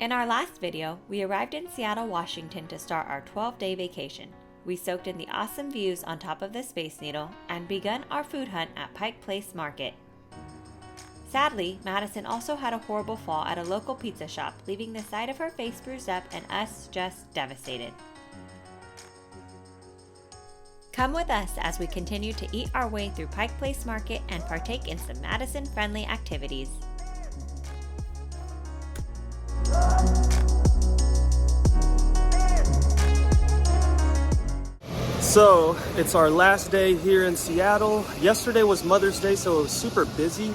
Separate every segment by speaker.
Speaker 1: In our last video, we arrived in Seattle, Washington to start our 12-day vacation. We soaked in the awesome views on top of the Space Needle and begun our food hunt at Pike Place Market. Sadly, Madison also had a horrible fall at a local pizza shop, leaving the side of her face bruised up and us just devastated. Come with us as we continue to eat our way through Pike Place Market and partake in some Madison-friendly activities.
Speaker 2: So it's our last day here in Seattle. Yesterday was Mother's Day, so it was super busy,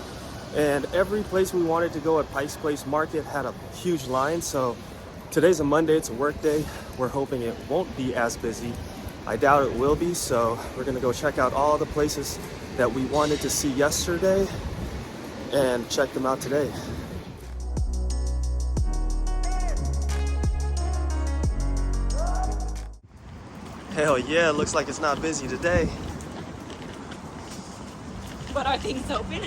Speaker 2: and every place we wanted to go at Pike Place Market had a huge line. So today's a Monday, it's a work day. We're hoping it won't be as busy. I doubt it will be, so we're gonna go check out all the places that we wanted to see yesterday and check them out today. Hell yeah, it looks like it's not busy today.
Speaker 1: But are things open?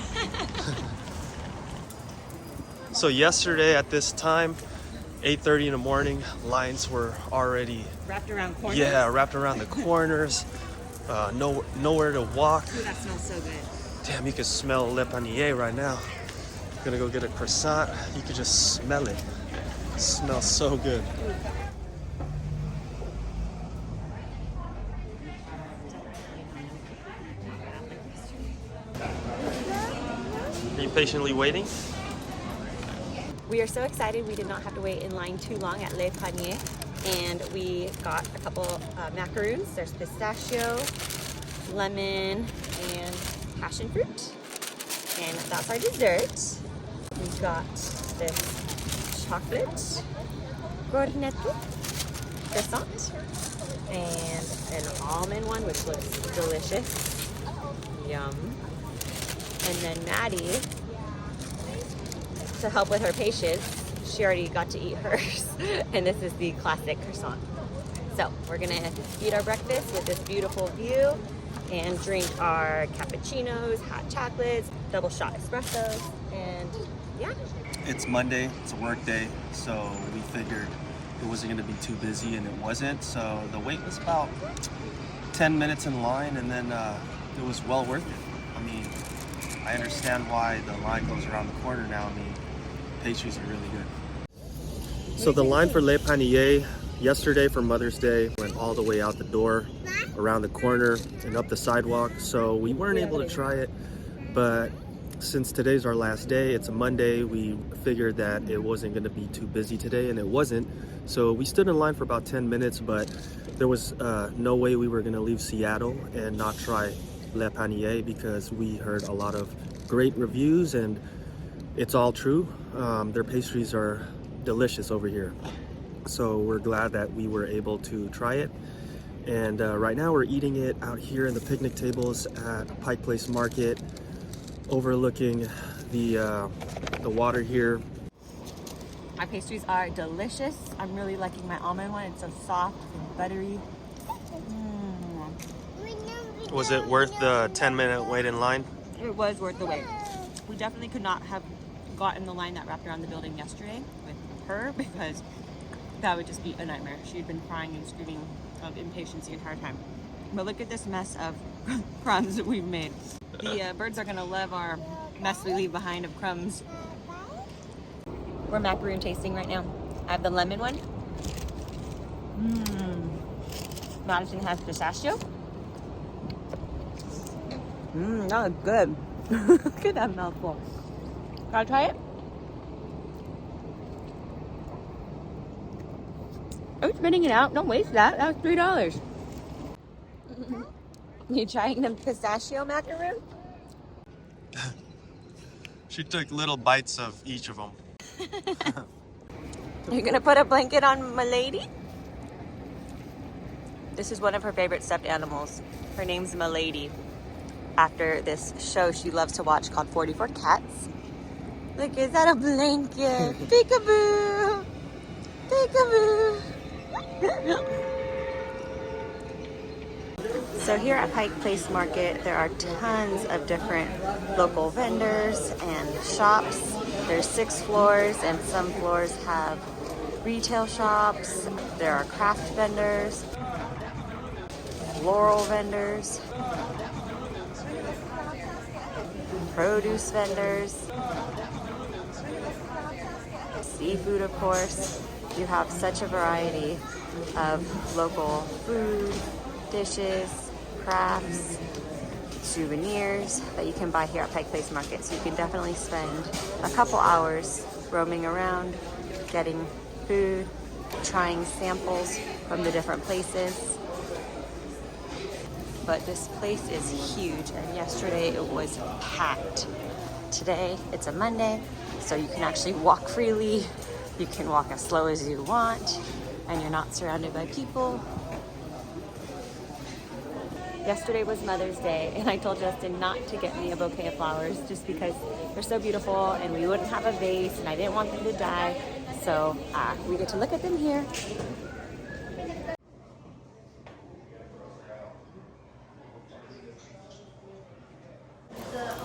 Speaker 2: So yesterday at this time, 8:30 in the morning, lines were already
Speaker 1: Wrapped around corners?
Speaker 2: Yeah, wrapped around the corners. Nowhere to walk.
Speaker 1: Ooh, that smells so good.
Speaker 2: Damn, you can smell Le Panier right now. Gonna go get a croissant. You can just smell it. It smells so good. Are you patiently waiting?
Speaker 1: We are so excited we did not have to wait in line too long at Le Panier, and we got a couple macaroons. There's pistachio, lemon, and passion fruit. And that's our dessert. We've got this chocolate cornetto croissant and an almond one, which looks delicious. Yum. And then Maddie, to help with her patience, she already got to eat hers. And this is the classic croissant. So we're gonna eat our breakfast with this beautiful view and drink our cappuccinos, hot chocolates, double shot espressos, and yeah.
Speaker 2: It's Monday, it's a work day, so we figured it wasn't gonna be too busy, and it wasn't. So the wait was about 10 minutes in line, and then it was well worth it. I mean, I understand why the line goes around the corner now. I mean, pastries are really good. So the line for Le Panier yesterday for Mother's Day went all the way out the door, around the corner, and up the sidewalk. So we weren't able to try it, but since today's our last day, it's a Monday, we figured that it wasn't going to be too busy today, and it wasn't. So we stood in line for about 10 minutes, but there was no way we were going to leave Seattle and not try Le Panier, because we heard a lot of great reviews, and it's all true. Their pastries are delicious over here. So we're glad that we were able to try it. And right now we're eating it out here in the picnic tables at Pike Place Market, overlooking the water here.
Speaker 1: My pastries are delicious. I'm really liking my almond one. It's so soft and buttery.
Speaker 2: Was it worth the 10-minute wait in line?
Speaker 1: It was worth the wait. We definitely could not have gotten the line that wrapped around the building yesterday with her, because that would just be a nightmare. She had been crying and screaming of impatience the entire time. But look at this mess of crumbs that we've made. The birds are gonna love our mess we leave behind of crumbs. We're macaroon tasting right now. I have the lemon one. Madison has pistachio. That was good. Look at that mouthful. Can I try it? I'm spitting it out. Don't waste that. That was $3. You trying the pistachio macaroon?
Speaker 2: She took little bites of each of them.
Speaker 1: You're gonna put a blanket on my lady? This is one of her favorite stuffed animals. Her name's Milady, after this show she loves to watch called 44 Cats. Look, is that a blanket? Peekaboo! Peekaboo! So here at Pike Place Market, there are tons of different local vendors and shops. There's 6 floors, and some floors have retail shops. There are craft vendors, floral vendors, produce vendors, seafood, of course. You have such a variety of local food, dishes, crafts, souvenirs that you can buy here at Pike Place Market. So you can definitely spend a couple hours roaming around, getting food, trying samples from the different places. But this place is huge, and yesterday it was packed. Today it's a Monday, so you can actually walk freely. You can walk as slow as you want, and you're not surrounded by people. Yesterday was Mother's Day, and I told Justin not to get me a bouquet of flowers just because they're so beautiful and we wouldn't have a vase and I didn't want them to die. So we get to look at them here.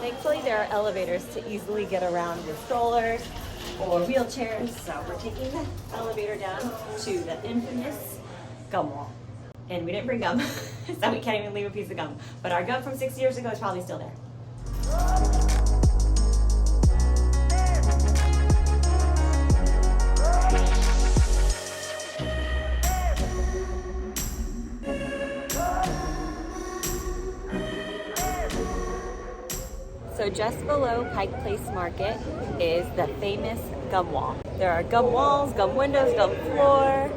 Speaker 1: Thankfully, there are elevators to easily get around with strollers or wheelchairs. So we're taking the elevator down to the infamous gum wall. And we didn't bring gum, so we can't even leave a piece of gum. But our gum from 6 years ago is probably still there. So just below Pike Place Market is the famous gum wall. There are gum walls, gum windows, gum floor.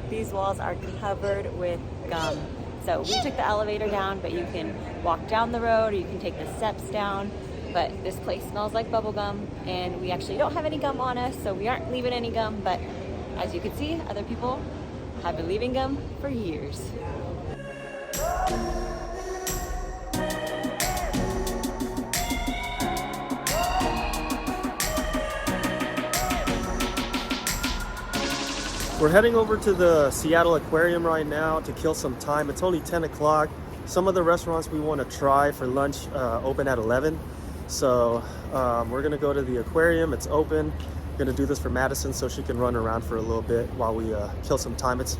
Speaker 1: These walls are covered with gum. So we took the elevator down, but you can walk down the road or you can take the steps down. But this place smells like bubble gum, and we actually don't have any gum on us, so we aren't leaving any gum. But as you can see, other people have been leaving gum for years.
Speaker 2: We're heading over to the Seattle Aquarium right now to kill some time. It's only 10 o'clock. Some of the restaurants we want to try for lunch open at 11. So we're gonna go to the aquarium. It's open. Gonna do this for Madison so she can run around for a little bit while we kill some time. It's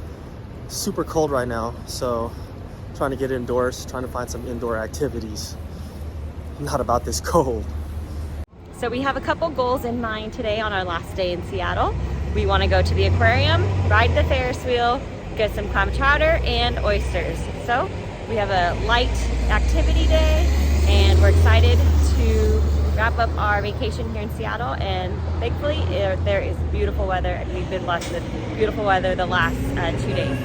Speaker 2: super cold right now, so trying to get indoors, trying to find some indoor activities. Not about this cold.
Speaker 1: So we have a couple goals in mind today on our last day in Seattle. We want to go to the aquarium, ride the Ferris wheel, get some clam chowder and oysters. So we have a light activity day, and we're excited to wrap up our vacation here in Seattle. And thankfully there is beautiful weather, and we've been blessed with beautiful weather the last 2 days.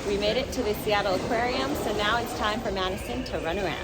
Speaker 1: We made it to the Seattle Aquarium, so now it's time for Madison to run around.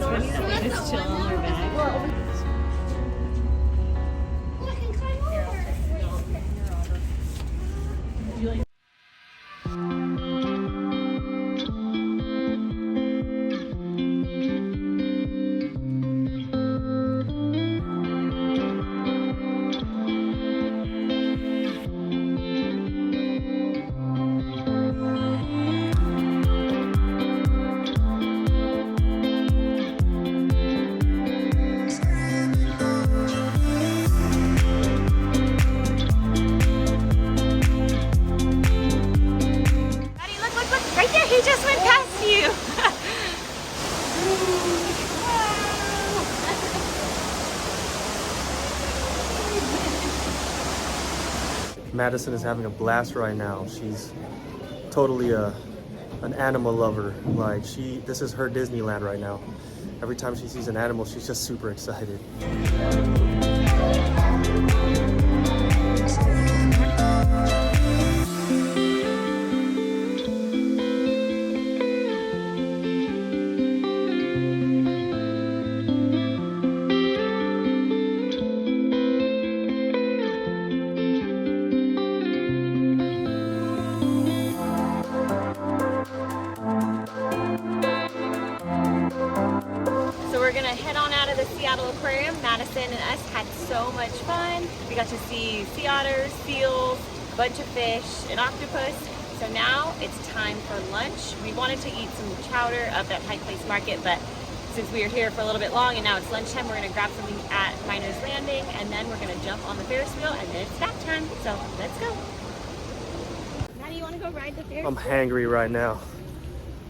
Speaker 1: funny that we just chill on our bag. He just went past you.
Speaker 2: Madison is having a blast right now. She's totally an animal lover. Like this is her Disneyland right now. Every time she sees an animal, she's just super excited.
Speaker 1: Head on out of the Seattle Aquarium. Madison and us had so much fun. We got to see sea otters, seals, a bunch of fish, an octopus. So now it's time for lunch. We wanted to eat some chowder up at Pike Place Market, but since we were here for a little bit long and now it's lunchtime, we're gonna grab something at Miner's Landing and then we're gonna jump on the Ferris wheel and then it's snack time. So let's go. Maddie, you wanna go ride the Ferris wheel?
Speaker 2: I'm hangry right now.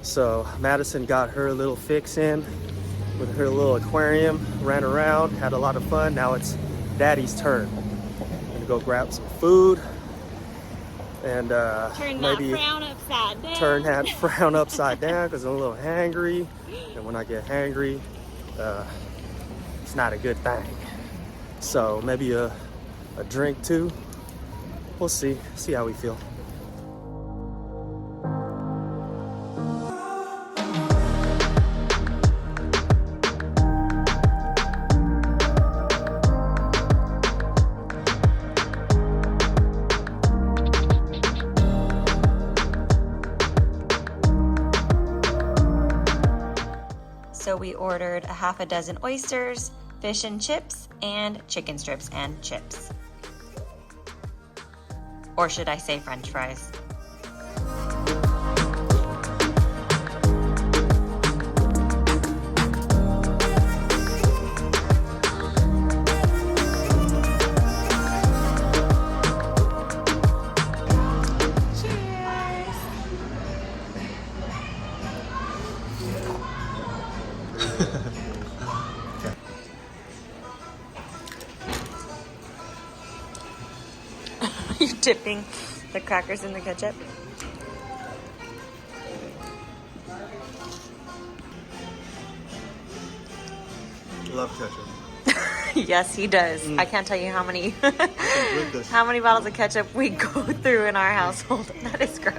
Speaker 2: So Madison got her little fix in with her little aquarium, ran around, had a lot of fun. Now it's Daddy's turn. I'm gonna go grab some food and
Speaker 1: turn
Speaker 2: maybe
Speaker 1: that frown upside down.
Speaker 2: Turn that frown upside down because I'm a little hangry. And when I get hangry, it's not a good thing. So maybe a drink too. We'll see how we feel.
Speaker 1: So we ordered a half a dozen oysters, fish and chips, and chicken strips and chips. Or should I say French fries? You dipping the crackers in the ketchup?
Speaker 2: Love ketchup.
Speaker 1: Yes, he does. I can't tell you how many how many bottles of ketchup we go through in our household. That is gross.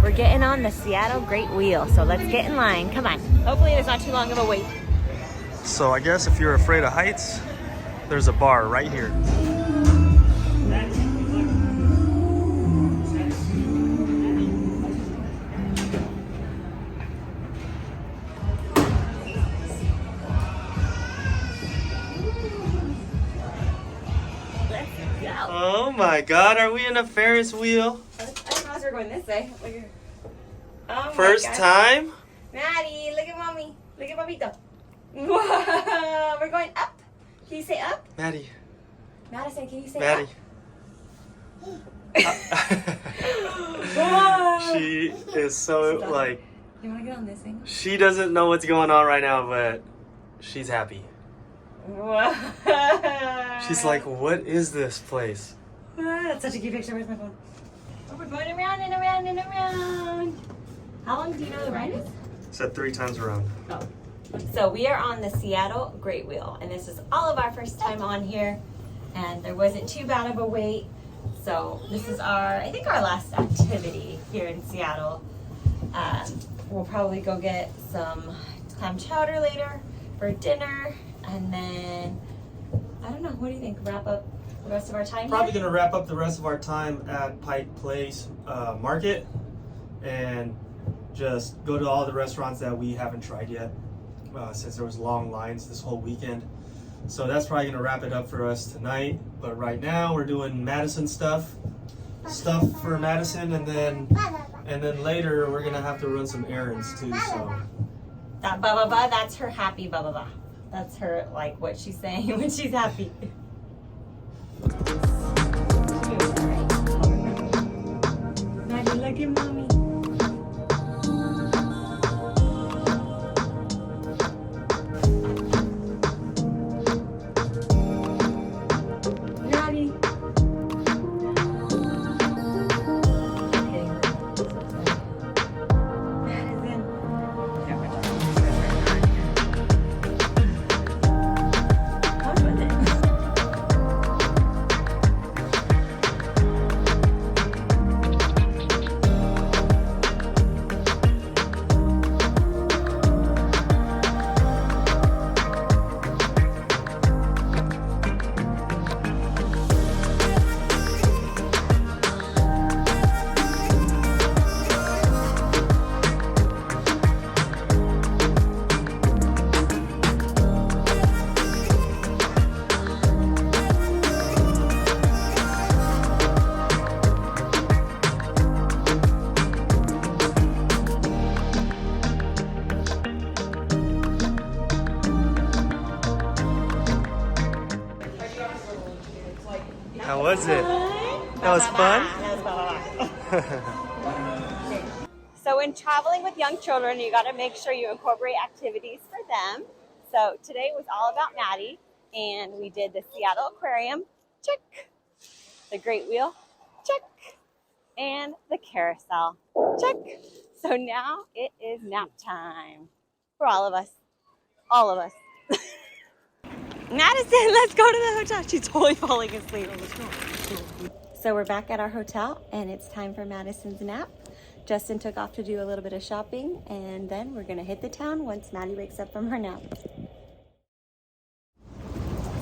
Speaker 1: We're getting on the Seattle Great Wheel, so let's get in line. Come on. Hopefully there's not too long of a wait.
Speaker 2: So I guess if you're afraid of heights, there's a bar right here. Oh my God, are we in a Ferris wheel?
Speaker 1: I thought we were going this way. Oh
Speaker 2: First time?
Speaker 1: Maddie, look at mommy. Look at Papito. Whoa, we're going up. Can you say up?
Speaker 2: Maddie.
Speaker 1: Madison, can you say
Speaker 2: Maddie.
Speaker 1: up?
Speaker 2: She is so
Speaker 1: Stop.
Speaker 2: like,
Speaker 1: You want to get on this thing?
Speaker 2: she doesn't know what's going on right now, but she's happy.
Speaker 1: Whoa.
Speaker 2: She's like, what is this place?
Speaker 1: That's such a cute picture. Where's my phone? Oh, we're going around and around and around. How long do you know the ride is?
Speaker 2: Said 3 times around.
Speaker 1: Oh. So we are on the Seattle Great Wheel, and this is all of our first time on here, and there wasn't too bad of a wait. So this is I think our last activity here in Seattle. We'll probably go get some clam chowder later for dinner, and then, I don't know, what do you think? Wrap up the rest of our time
Speaker 3: Probably
Speaker 1: here?
Speaker 3: gonna wrap up the rest of our time at Pike Place Market and just go to all the restaurants that we haven't tried yet since there was long lines this whole weekend. So that's probably gonna wrap it up for us tonight. But right now we're doing Madison stuff for Madison, and then later we're gonna have to run some errands too. So
Speaker 1: That ba ba ba, that's her happy ba ba ba. That's her, like, what she's saying when she's happy. Maddie, look at mommy. Maddie.
Speaker 3: how was it? That was fun?
Speaker 1: So when traveling with young children, you got to make sure you incorporate activities for them. So today was all about Maddie, and we did the Seattle Aquarium, check. The Great Wheel, check. And the Carousel, check. So now it is nap time for all of us. All of us. Madison, let's go to the hotel. She's totally falling asleep. So we're back at our hotel, and it's time for Madison's nap. Justin took off to do a little bit of shopping, and then we're gonna hit the town once Maddie wakes up from her nap.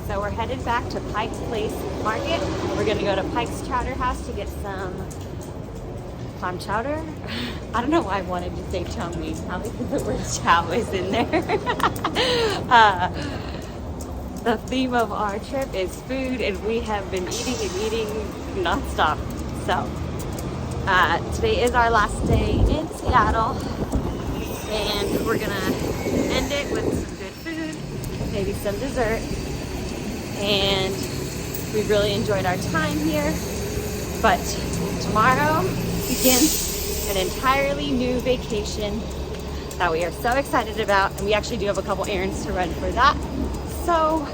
Speaker 1: So we're headed back to Pike Place Market. We're gonna go to Pike's Chowder House to get some clam chowder. I don't know why I wanted to say chow mein, probably because the word chow is in there. The theme of our trip is food, and we have been eating and eating nonstop. So today is our last day in Seattle, and we're gonna end it with some good food, maybe some dessert, and we really enjoyed our time here. But tomorrow begins an entirely new vacation that we are so excited about, and we actually do have a couple errands to run for that. So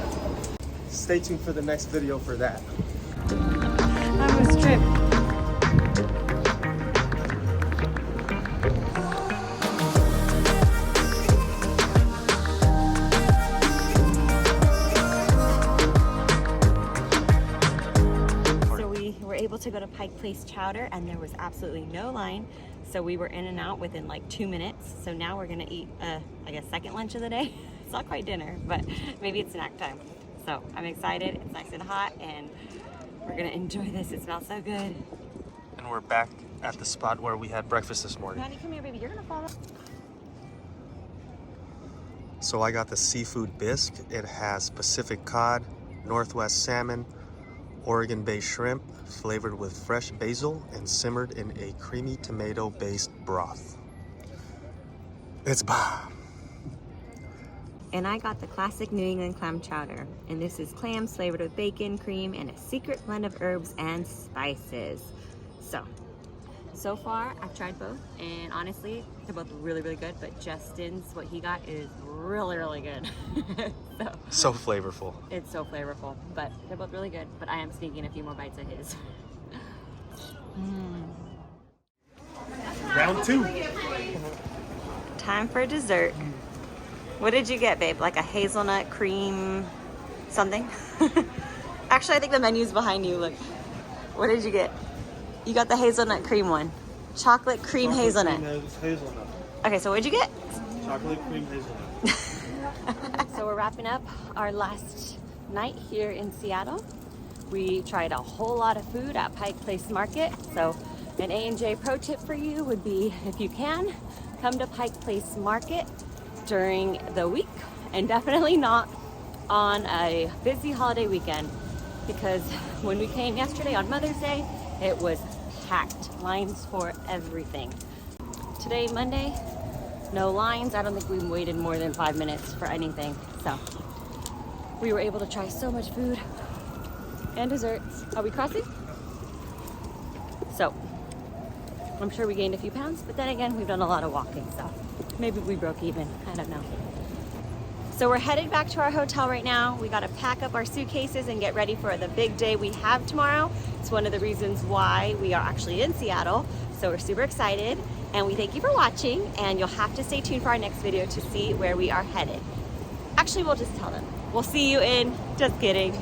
Speaker 3: Stay tuned for the next video for that.
Speaker 1: that was trip. So we were able to go to Pike Place Chowder, and there was absolutely no line. So we were in and out within like 2 minutes. So now we're gonna eat, I guess, second lunch of the day. It's not quite dinner, but maybe it's snack time. So I'm excited. It's nice and hot, and we're gonna enjoy this. It smells so good.
Speaker 3: And we're back at the spot where we had breakfast this morning.
Speaker 1: Maddie, come here, baby. You're gonna fall off.
Speaker 3: So I got the seafood bisque. It has Pacific cod, Northwest salmon, Oregon Bay shrimp, flavored with fresh basil and simmered in a creamy tomato-based broth. It's bomb.
Speaker 1: And I got the classic New England clam chowder. And this is clams flavored with bacon, cream, and a secret blend of herbs and spices. So far, I've tried both, and honestly, they're both really, really good, but Justin's, what he got, is really, really good.
Speaker 3: So flavorful.
Speaker 1: It's so flavorful, but they're both really good, but I am sneaking a few more bites of his.
Speaker 3: Round two.
Speaker 1: Time for dessert. What did you get, babe? Like a hazelnut cream something? Actually, I think the menu's behind you. Look. What did you get? You got the hazelnut cream one. Chocolate cream hazelnut.
Speaker 3: Hazelnut.
Speaker 1: Okay, so what did you get?
Speaker 3: Chocolate cream hazelnut.
Speaker 1: So we're wrapping up our last night here in Seattle. We tried a whole lot of food at Pike Place Market. So an A&J pro tip for you would be, if you can, come to Pike Place Market during the week, and definitely not on a busy holiday weekend, because when we came yesterday on Mother's Day, it was packed. Lines for everything. Today, Monday, no lines. I don't think we waited more than 5 minutes for anything. So we were able to try so much food and desserts. Are we crossing? So I'm sure we gained a few pounds, but then again, we've done a lot of walking, so maybe we broke even. I don't know. So we're headed back to our hotel right now. We got to pack up our suitcases and get ready for the big day we have tomorrow. It's one of the reasons why we are actually in Seattle. So we're super excited, and we thank you for watching, and you'll have to stay tuned for our next video to see where we are headed. Actually, we'll just tell them. We'll see you in, just kidding.